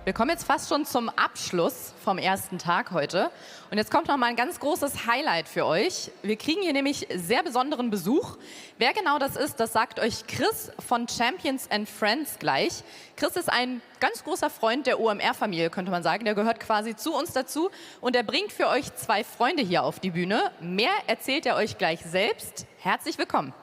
Wir kommen jetzt fast schon zum Abschluss vom ersten Tag heute. Und jetzt kommt noch mal ein ganz großes Highlight für euch. Wir kriegen hier nämlich sehr besonderen Besuch. Wer genau das ist, das sagt euch Chris von Champions and Friends gleich. Chris ist ein ganz großer Freund der OMR-Familie, könnte man sagen. Der gehört quasi zu uns dazu. Und er bringt für euch 2 Freunde hier auf die Bühne. Mehr erzählt er euch gleich selbst. Herzlich willkommen.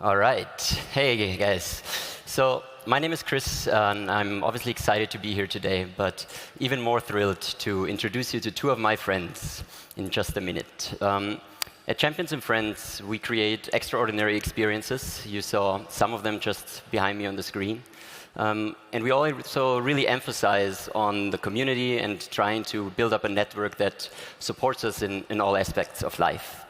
All right. Hey, guys. So, my name is Chris, and I'm obviously excited to be here today, but even more thrilled to introduce you to 2 of my friends in just a minute. At Champions and Friends, we create extraordinary experiences. You saw some of them just behind me on the screen. And we also really emphasize on the community and trying to build up a network that supports us in all aspects of life.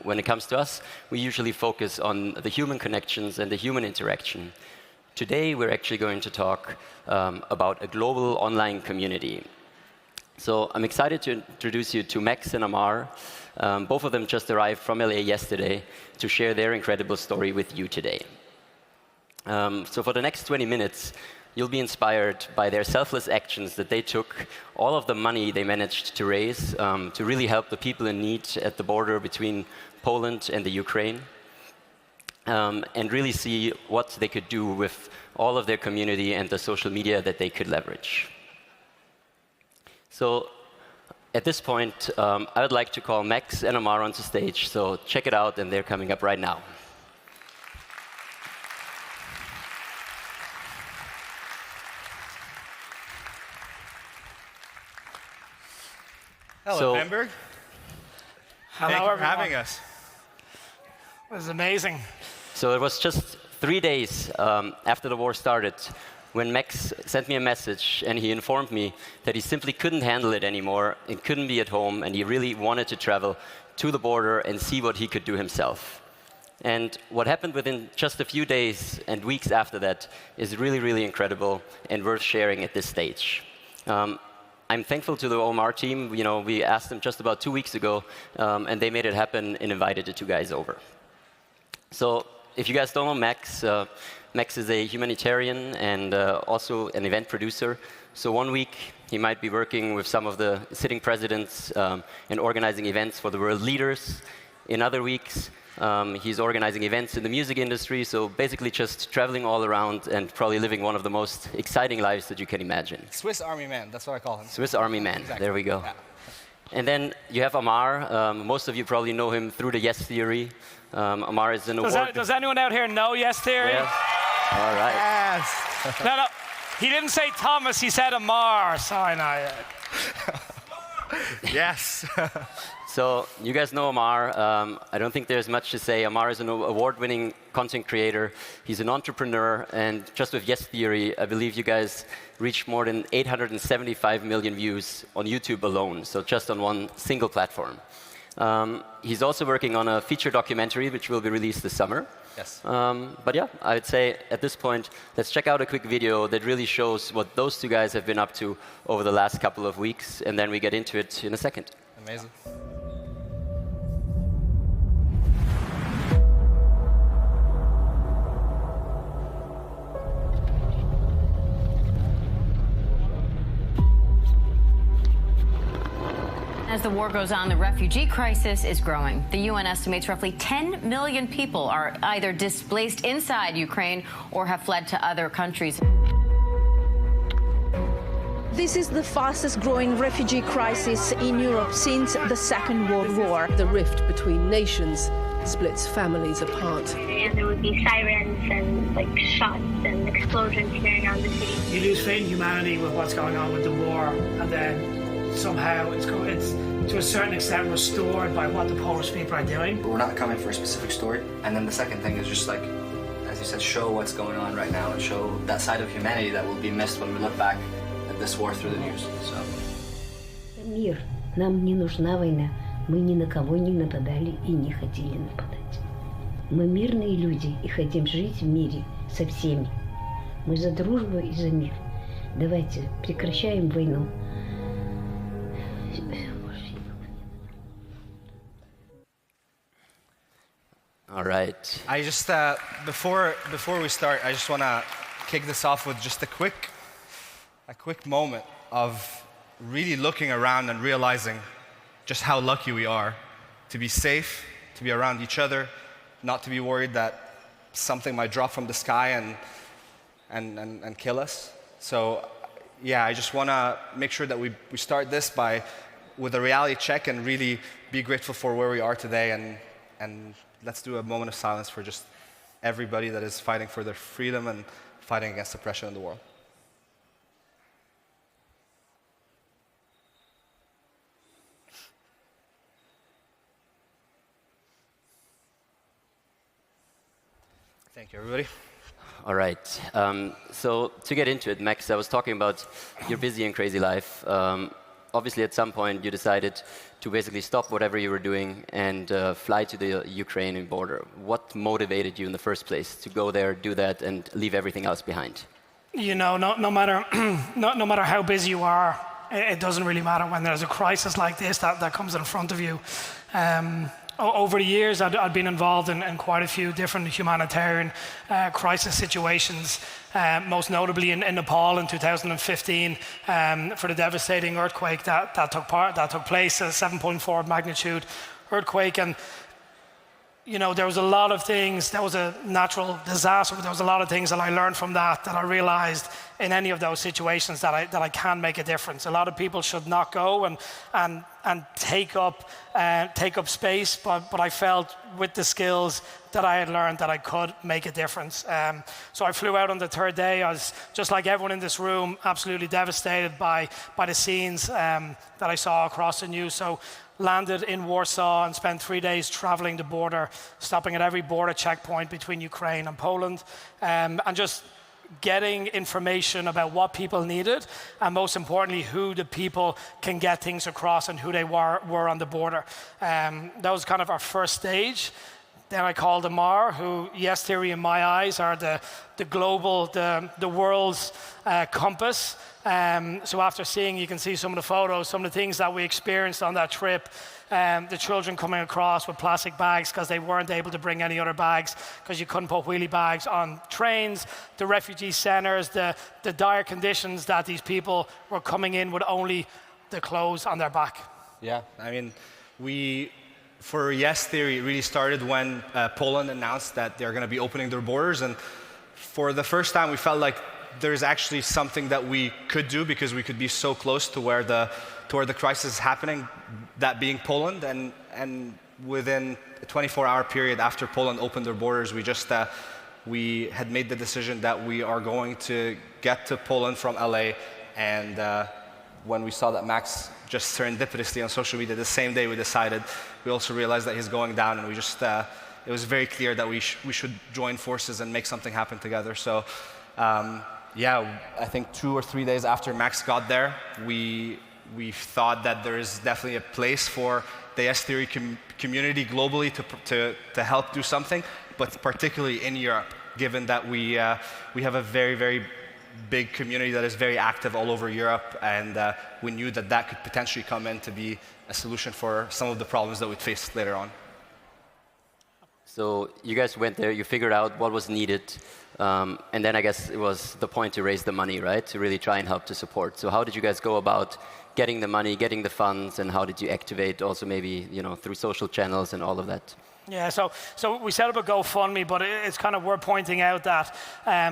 When it comes to us, we usually focus on the human connections and the human interaction. Today, we're actually going to talk about a global online community. So I'm excited to introduce you to Max and Ammar. Both of them just arrived from LA yesterday to share their incredible story with you today. So for the next 20 minutes, you'll be inspired by their selfless actions that they took, all of the money they managed to raise to really help the people in need at the border between Poland and the Ukraine, and really see what they could do with all of their community and the social media that they could leverage. So at this point, I would like to call Max and Ammar onto stage, so check it out, and they're coming up right now. Hello, Hamburg. Hello, Thank you for everyone. having us. It was amazing. So it was just 3 days after the war started when Max sent me a message and he informed me that he simply couldn't handle it anymore and couldn't be at home, and he really wanted to travel to the border and see what he could do himself. And what happened within just a few days and weeks after that is really, really incredible and worth sharing at this stage. I'm thankful to the OMR team. You know, we asked them just about 2 weeks ago, and they made it happen and invited the 2 guys over. So if you guys don't know Max, Max is a humanitarian and also an event producer. So 1 week, he might be working with some of the sitting presidents and organizing events for the world leaders. In other weeks, he's organizing events in the music industry, so basically just traveling all around and probably living one of the most exciting lives that you can imagine. Swiss Army Man, that's what I call him. Swiss Army Man, Exactly. There we go. Yeah. And then you have Ammar. Most of you probably know him through the Yes Theory. Ammar is an award. Does anyone out here know Yes Theory? Yes. All right. Yes. No. He didn't say Thomas, he said Ammar, so I know. Yes. So you guys know Ammar. I don't think there's much to say. Ammar is an award-winning content creator. He's an entrepreneur, and just with Yes Theory, I believe you guys reached more than 875 million views on YouTube alone, so just on one single platform. He's also working on a feature documentary, which will be released this summer. Yes. But yeah, I'd say at this point, let's check out a quick video that really shows what those 2 guys have been up to over the last couple of weeks, and then we get into it in a second. Amazing. As the war goes on, the refugee crisis is growing. The UN estimates roughly 10 million people are either displaced inside Ukraine or have fled to other countries. This is the fastest growing refugee crisis in Europe since the Second World War. The rift between nations splits families apart. And there would be sirens and like shots and explosions hearing around the city. You lose faith in humanity with what's going on with the war, and then somehow it's to a certain extent restored by what the Polish people are doing. But we're not coming for a specific story. And then the second thing is just like, as you said, show what's going on right now and show that side of humanity that will be missed when we look back at this war through the news. So. Мир. Нам не нужна война. Мы ни на кого не нападали и не хотели нападать. Мы мирные люди и хотим жить в мире со всеми. Мы за дружбу и за мир. Давайте прекращаем войну. All right. I just, before we start, I just want to kick this off with just a quick moment of really looking around and realizing just how lucky we are to be safe, to be around each other, not to be worried that something might drop from the sky and kill us. So, yeah, I just want to make sure that we start this with a reality check and really be grateful for where we are today, and let's do a moment of silence for just everybody that is fighting for their freedom and fighting against oppression in the world. Thank you, everybody. All right. So to get into it, Max, I was talking about your busy and crazy life. Obviously, at some point, you decided to basically stop whatever you were doing and fly to the Ukrainian border. What motivated you in the first place to go there, do that, and leave everything else behind? You know, no matter no matter how busy you are, it doesn't really matter when there's a crisis like this that comes in front of you. Over the years, I'd been involved in quite a few different humanitarian crisis situations, most notably in Nepal in 2015 for the devastating earthquake that took place, a 7.4 magnitude earthquake. And you know, there was a lot of things, that was a natural disaster, but there was a lot of things that I learned from that I realized in any of those situations that I can make a difference. A lot of people should not go and take up space, but I felt with the skills that I had learned that I could make a difference. So I flew out on the third day. I was, just like everyone in this room, absolutely devastated by the scenes that I saw across the news. So landed in Warsaw and spent 3 days traveling the border, stopping at every border checkpoint between Ukraine and Poland, and just getting information about what people needed, and most importantly, who the people can get things across and who they were on the border. That was kind of our first stage. Then I called Ammar, who, Yes Theory in my eyes, are the global, the world's compass. So after seeing, you can see some of the photos, some of the things that we experienced on that trip, the children coming across with plastic bags because they weren't able to bring any other bags because you couldn't put wheelie bags on trains, the refugee centers, the dire conditions that these people were coming in with only the clothes on their back. Yeah, I mean, for Yes Theory, it really started when Poland announced that they're going to be opening their borders, and for the first time we felt like there's actually something that we could do because we could be so close to where the crisis is happening, that being Poland. And within a 24-hour period after Poland opened their borders, we had made the decision that we are going to get to Poland from LA. And when we saw that Max just serendipitously on social media the same day we decided, we also realized that he's going down, and we just it was very clear that we should join forces and make something happen together. So. Yeah, I think 2 or 3 days after Max got there, we thought that there is definitely a place for the Yes Theory community globally to help do something, but particularly in Europe, given that we have a very, very big community that is very active all over Europe, and we knew that could potentially come in to be a solution for some of the problems that we'd face later on. So you guys went there, you figured out what was needed, and then I guess it was the point to raise the money, right? To really try and help to support. So how did you guys go about getting the money, getting the funds, and how did you activate also maybe, you know, through social channels and all of that? Yeah, so we set up a GoFundMe, but it's kind of worth pointing out that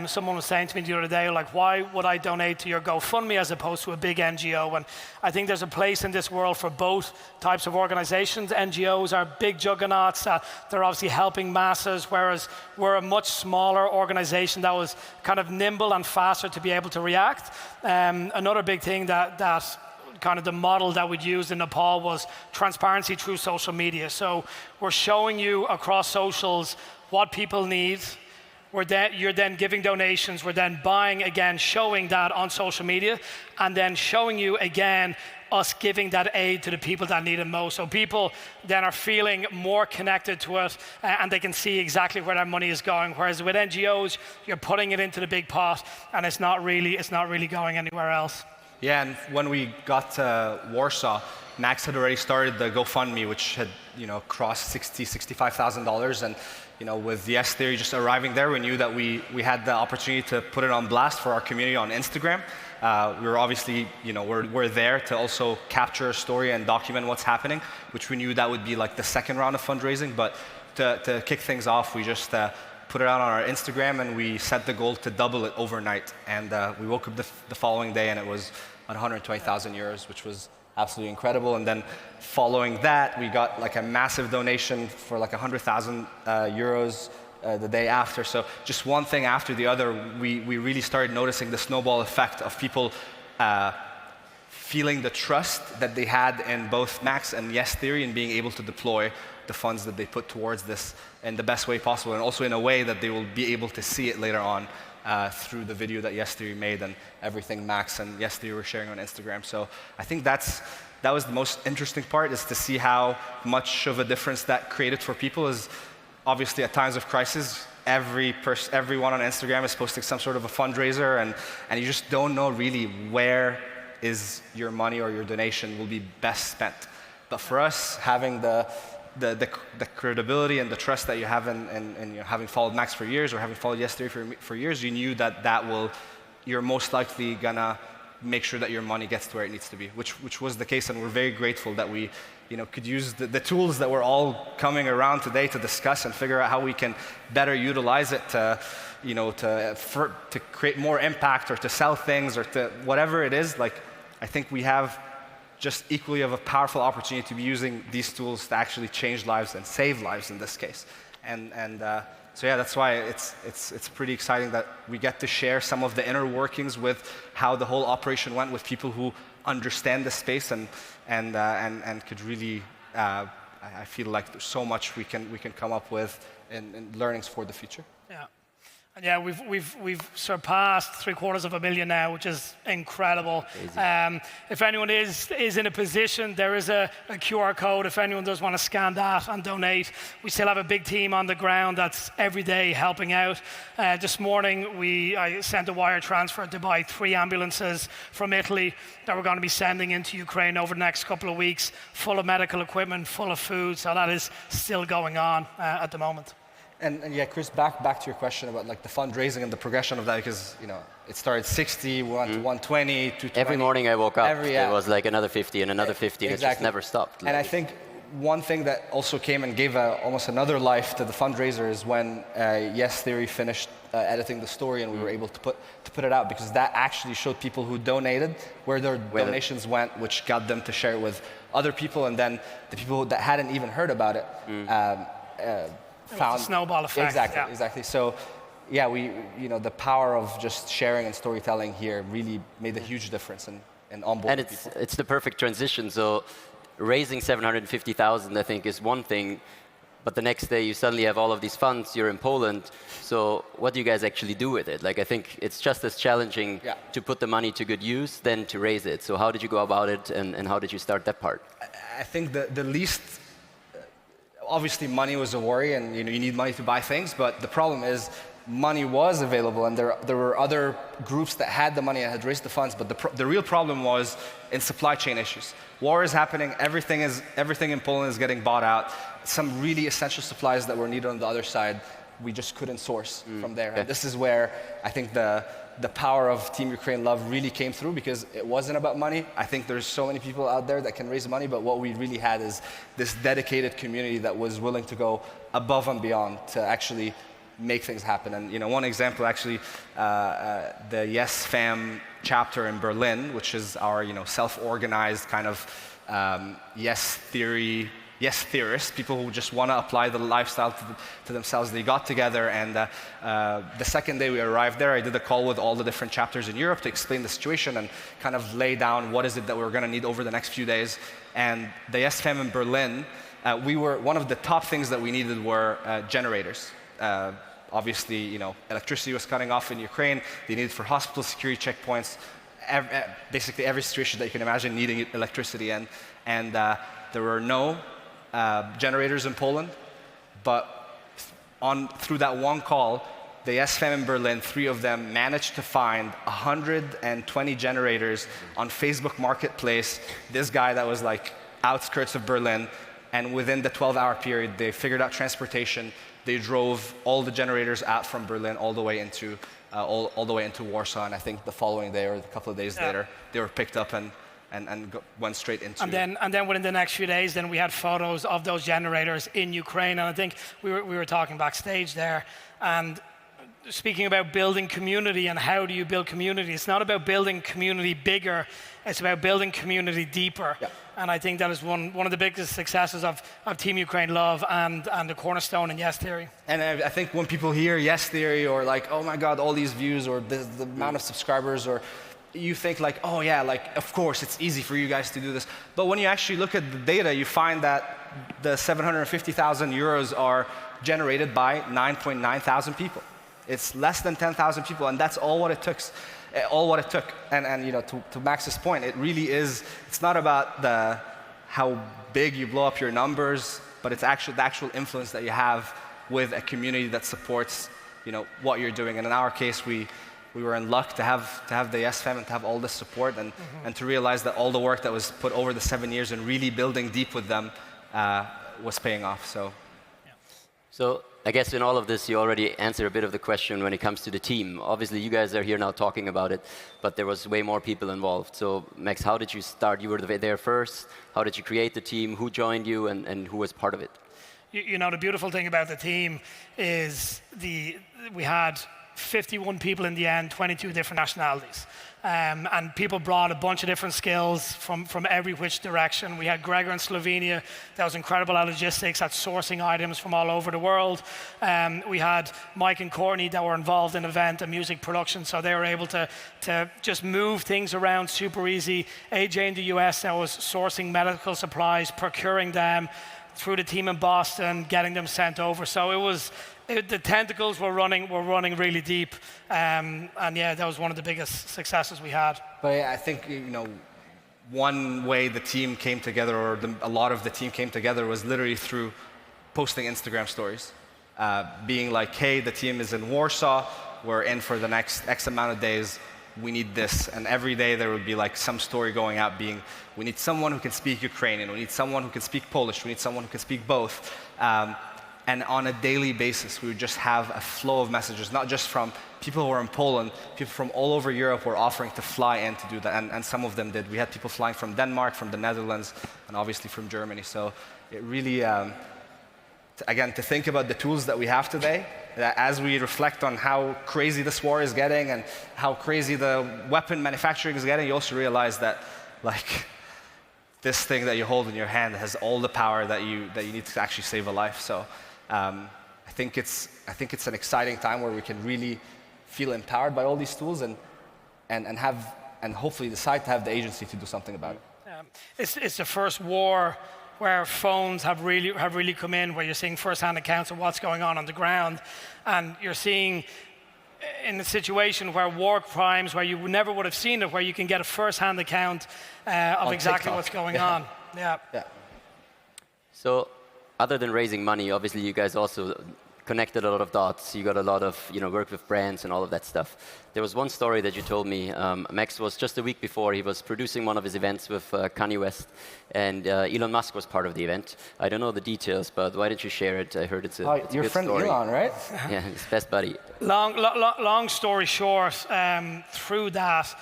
someone was saying to me the other day, like, why would I donate to your GoFundMe as opposed to a big NGO? And I think there's a place in this world for both types of organizations. NGOs are big juggernauts. They're obviously helping masses, whereas we're a much smaller organization that was kind of nimble and faster to be able to react. Another big thing that kind of the model that we'd used in Nepal was transparency through social media. So we're showing you across socials what people need. You're then giving donations. We're then buying again, showing that on social media, and then showing you again us giving that aid to the people that need it most. So people then are feeling more connected to it, and they can see exactly where their money is going. Whereas with NGOs, you're putting it into the big pot, and it's not really going anywhere else. Yeah, and when we got to Warsaw, Max had already started the GoFundMe, which had crossed $65,000, and with Yes Theory just arriving there, we knew that we had the opportunity to put it on blast for our community on Instagram. We were obviously, we're there to also capture a story and document what's happening, which we knew that would be like the second round of fundraising. But to kick things off, we just put it out on our Instagram, and we set the goal to double it overnight. And we woke up the following day, and it was 120,000 euros, which was absolutely incredible. And then following that, we got like a massive donation for like 100,000 euros the day after. So just one thing after the other, we really started noticing the snowball effect of people feeling the trust that they had in both Max and Yes Theory and being able to deploy the funds that they put towards this in the best way possible, and also in a way that they will be able to see it later on through the video that Yes Theory made and everything Max and Yes Theory were sharing on Instagram. So I think that was the most interesting part, is to see how much of a difference that created for people. Is obviously at times of crisis, everyone on Instagram is posting some sort of a fundraiser, and you just don't know really where is your money or your donation will be best spent. But for us, having the credibility and the trust that you have in having followed Max for years or having followed Yes Theory for years, you knew that you're most likely gonna make sure that your money gets to where it needs to be, which was the case, and we're very grateful that we could use the tools that we're all coming around today to discuss and figure out how we can better utilize it to create more impact or to sell things or to whatever it is. Like, I think we have just equally of a powerful opportunity to be using these tools to actually change lives and save lives in this case. So yeah, that's why it's pretty exciting that we get to share some of the inner workings with how the whole operation went with people who understand the space and could really. I feel like there's so much we can come up with in learnings for the future. Yeah. And yeah, we've surpassed $750,000 now, which is incredible. If anyone is in a position, there is a QR code. If anyone does want to scan that and donate, we still have a big team on the ground that's every day helping out. This morning, I sent a wire transfer to buy 3 ambulances from Italy that we're going to be sending into Ukraine over the next couple of weeks, full of medical equipment, full of food. So that is still going on at the moment. And yeah, Chris, back to your question about like the fundraising and the progression of that, because it started 60, we went to 120, 220. Every morning I woke up, there was like another 50 and another 50, and it just never stopped. And I think one thing that also came and gave almost another life to the fundraiser is when Yes Theory finished editing the story, and we were able to put it out, because that actually showed people who donated where their donations went, which got them to share it with other people, and then the people that hadn't even heard about it. Found a snowball effect. Exactly. So, yeah, the power of just sharing and storytelling here really made a huge difference in onboarding. And it's the perfect transition. So, raising 750,000, I think, is one thing, but the next day you suddenly have all of these funds. You're in Poland. So, what do you guys actually do with it? Like, I think it's just as challenging to put the money to good use than to raise it. So, how did you go about it, and how did you start that part? I think the least. Obviously, money was a worry, and you need money to buy things. But the problem is, money was available, and there were other groups that had the money and had raised the funds. But the real problem was in supply chain issues. War is happening. Everything in Poland is getting bought out. Some really essential supplies that were needed on the other side, we just couldn't source from there. And this is where I think the power of Team Ukraine Love really came through, because it wasn't about money. I think there's so many people out there that can raise money, but what we really had is this dedicated community that was willing to go above and beyond to actually make things happen. And one example, actually, the Yes Fam chapter in Berlin, which is our self-organized kind of Yes Theory yes theorists, people who just want to apply the lifestyle to themselves. They got together, and the second day we arrived there, I did a call with all the different chapters in Europe to explain the situation and kind of lay down what is it that we're going to need over the next few days. And the Yes Fam in Berlin, one of the top things that we needed were generators. Obviously, electricity was cutting off in Ukraine. They needed for hospital security checkpoints. Basically, every situation that you can imagine needing electricity, and there were no generators in Poland, but through that one call, the Yes Fam in Berlin, 3 of them managed to find 120 generators on Facebook Marketplace. This guy that was like outskirts of Berlin, and within the 12-hour period, they figured out transportation. They drove all the generators out from Berlin all the way into Warsaw, and I think the following day or a couple of days later, they were picked up and went straight into. And then within the next few days, then we had photos of those generators in Ukraine, and I think we were talking backstage there, and speaking about building community and how do you build community. It's not about building community bigger, it's about building community deeper. Yeah. And I think that is one of the biggest successes of Team Ukraine Love and the cornerstone in Yes Theory. And I think when people hear Yes Theory or like, oh my God, all these views or the amount of subscribers, or you think like, oh yeah, like of course it's easy for you guys to do this. But when you actually look at the data, you find that the 750,000 euros are generated by 9.9 thousand people. It's less than 10,000 people, and that's all what it took. And to Max's point, it really is. It's not about how big you blow up your numbers, but it's actually the actual influence that you have with a community that supports, what you're doing. And in our case, we were in luck to have the Yes Fam and to have all this support, and to realize that all the work that was put over the 7 years and really building deep with them was paying off. So I guess in all of this, you already answered a bit of the question when it comes to the team. Obviously, you guys are here now talking about it, but there was way more people involved. So Max, how did you start? You were there first. How did you create the team? Who joined you, and who was part of it? The beautiful thing about the team is we had 51 people in the end, 22 different nationalities. And people brought a bunch of different skills from every which direction. We had Gregor in Slovenia that was incredible at logistics, at sourcing items from all over the world. We had Mike and Courtney that were involved in event and music production, so they were able to just move things around super easy. AJ in the US that was sourcing medical supplies, procuring them through the team in Boston, getting them sent over. So the tentacles were running really deep, and yeah, that was one of the biggest successes we had. But I think one way the team came together, or a lot of the team came together, was literally through posting Instagram stories, being like, "Hey, the team is in Warsaw. We're in for the next X amount of days. We need this." And every day there would be like some story going out, being, "We need someone who can speak Ukrainian. We need someone who can speak Polish. We need someone who can speak both." And on a daily basis, we would just have a flow of messages, not just from people who were in Poland, people from all over Europe were offering to fly in to do that, and some of them did. We had people flying from Denmark, from the Netherlands, and obviously from Germany. So it really, again, to think about the tools that we have today, as we reflect on how crazy this war is getting and how crazy the weapon manufacturing is getting, you also realize that, like, this thing that you hold in your hand has all the power that you need to actually save a life. So I think it's an exciting time where we can really feel empowered by all these tools and hopefully decide to have the agency to do something about it. It's the first war where phones have really come in, where you're seeing first-hand accounts of what's going on the ground, and you're seeing in a situation where war crimes, where you never would have seen it, where you can get a first-hand account of exactly TikTok. What's going on. Yeah. So, other than raising money, obviously you guys also connected a lot of dots. You got a lot of work with brands and all of that stuff. There was one story that you told me. Max was just a week before, he was producing one of his events with Kanye West, and Elon Musk was part of the event. I don't know the details, but why don't you share it? I heard it's a your good friend story. Elon, right? Yeah, his best buddy. Long story short, through that,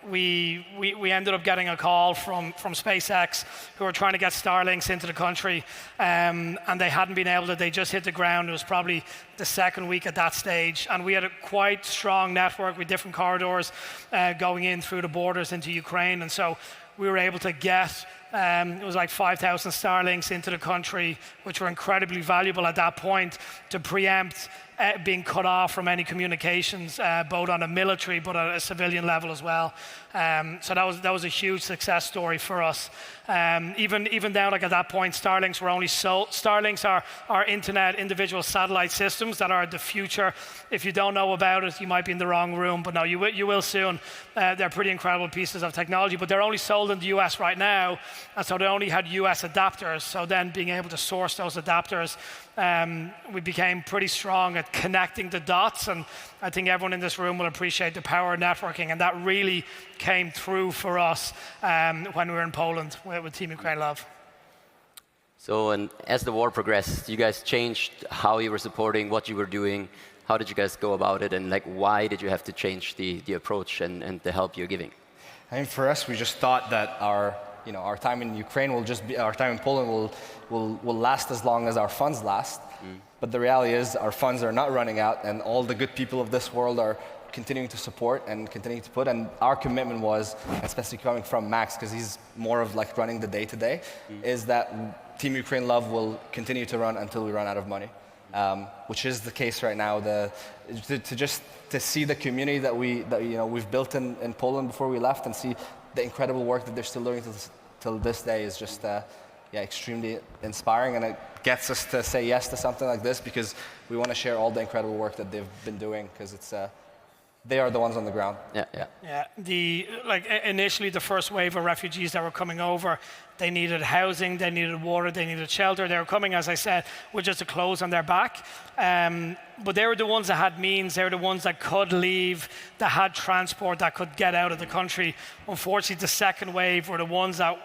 we ended up getting a call from SpaceX, who were trying to get Starlinks into the country, and they hadn't been able to. They just hit the ground. It was probably the second week at that stage, and we had a quite strong network with different corridors going in through the borders into Ukraine, and so we were able to get It was like 5,000 Starlinks into the country, which were incredibly valuable at that point to preempt being cut off from any communications, both on a military but at a civilian level as well. So that was a huge success story for us. Even now, like at that point, Starlinks were only sold. Starlinks are internet individual satellite systems that are the future. If you don't know about it, you might be in the wrong room, but no, you will soon. They're pretty incredible pieces of technology, but they're only sold in the US right now, and so they only had US adapters. So then being able to source those adapters, we became pretty strong at connecting the dots, and I think everyone in this room will appreciate the power of networking, and that really came through for us when we were in Poland with Team Ukraine Love. So, and as the war progressed, you guys changed how you were supporting, what you were doing. How did you guys go about it, and like why did you have to change the approach and the help you're giving? I mean, for us, we just thought that our time in Ukraine will just be, our time in Poland will last as long as our funds last. But the reality is our funds are not running out, and all the good people of this world are continuing to support and continuing to put. And our commitment was, especially coming from Max, because he's more of like running the day-to-day, is that Team Ukraine Love will continue to run until we run out of money, which is the case right now. To see the community that we've built in Poland before we left, and see the incredible work that they're still doing till this day is just extremely inspiring, and it gets us to say yes to something like this because we want to share all the incredible work that they've been doing, because it's they are the ones on the ground. Initially, the first wave of refugees that were coming over, they needed housing, they needed water, they needed shelter. They were coming, as I said, with just the clothes on their back. But they were the ones that had means. They were the ones that could leave, that had transport, that could get out of the country. Unfortunately, the second wave were the ones that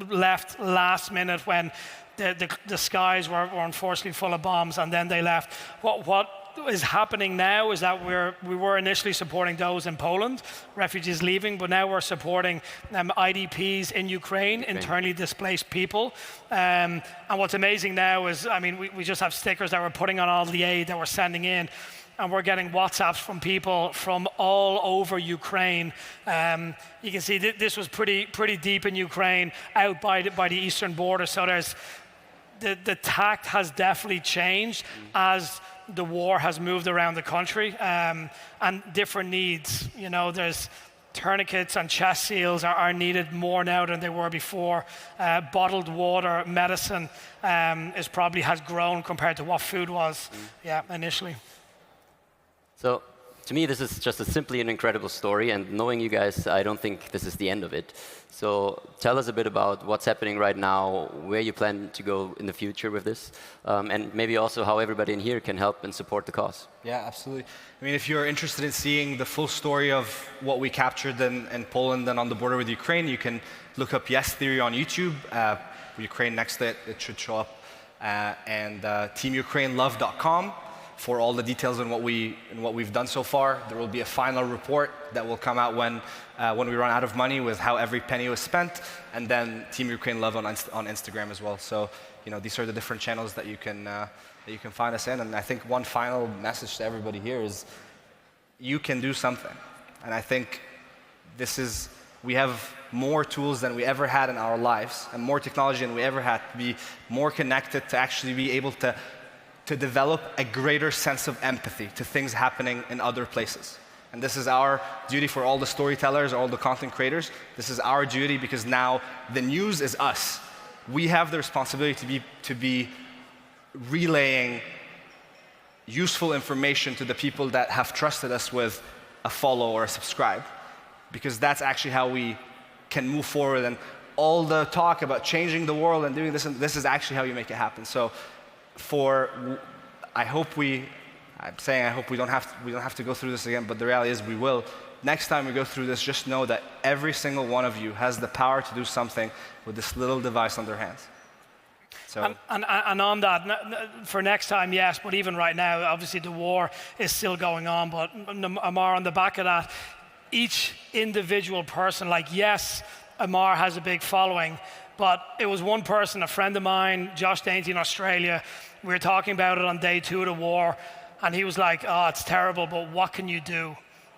left last minute when the skies were unfortunately full of bombs, and then they left. What is happening now is that we were initially supporting those in Poland, refugees leaving, but now we're supporting IDPs in Ukraine, internally displaced people. And what's amazing now is, I mean, we just have stickers that we're putting on all the aid that we're sending in, and we're getting WhatsApps from people from all over Ukraine. You can see this was pretty deep in Ukraine, out by the eastern border. So there's the tact has definitely changed as the war has moved around the country, and different needs. You know, there's tourniquets and chest seals are needed more now than they were before. Bottled water, medicine probably has grown compared to what food was, initially. So, to me, this is just simply an incredible story, and knowing you guys, I don't think this is the end of it. So, tell us a bit about what's happening right now, where you plan to go in the future with this, and maybe also how everybody in here can help and support the cause. Yeah, absolutely. I mean, if you're interested in seeing the full story of what we captured in Poland and on the border with Ukraine, you can look up Yes Theory on YouTube. Ukraine next to it, it should show up, and teamukrainelove.com. for all the details on what we've done so far. There will be a final report that will come out when we run out of money with how every penny was spent, and then Team Ukraine Love on Instagram as well. So these are the different channels that you can find us in. And I think one final message to everybody here is you can do something. And I think we have more tools than we ever had in our lives, and more technology than we ever had to be more connected, to actually be able to develop a greater sense of empathy to things happening in other places. And this is our duty for all the storytellers, all the content creators. This is our duty because now the news is us. We have the responsibility to be relaying useful information to the people that have trusted us with a follow or a subscribe, because that's actually how we can move forward. And all the talk about changing the world and doing this, and this is actually how you make it happen. So I hope we don't have to go through this again, but the reality is we will. Next time we go through this, just know that every single one of you has the power to do something with this little device on their hands. So. And on that, for next time, yes, but even right now, obviously the war is still going on, but Ammar, on the back of that, each individual person, like, yes, Ammar has a big following, but it was one person, a friend of mine, Josh Dainty in Australia. We were talking about it on day 2 of the war, and he was like, oh, it's terrible, but what can you do?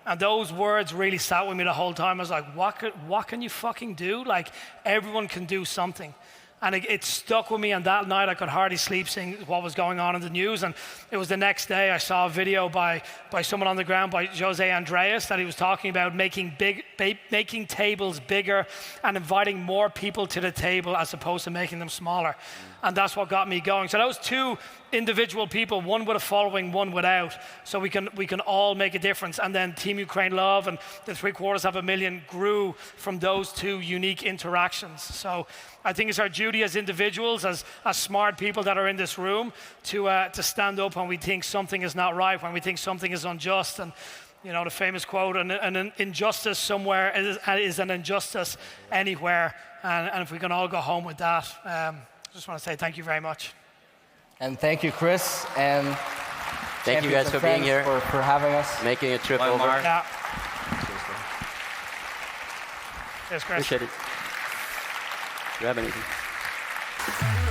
And those words really sat with me the whole time. I was like, what can you fucking do? Like, everyone can do something. And it stuck with me, and that night I could hardly sleep seeing what was going on in the news. And it was the next day I saw a video by someone on the ground, by Jose Andreas, that he was talking about making tables bigger and inviting more people to the table as opposed to making them smaller. And that's what got me going. So that was two individual people, one with a following, one without. So we can all make a difference. And then Team Ukraine Love and the 750,000 grew from those two unique interactions. So I think it's our duty as individuals, as smart people that are in this room, to stand up when we think something is not right, when we think something is unjust. And you know, the famous quote, an injustice somewhere is an injustice anywhere. And if we can all go home with that, I just want to say thank you very much. And thank you, Chris. And thank you guys for being here, for having us, making a trip over. Yeah. Cheers, Chris. Appreciate it. Do you have anything?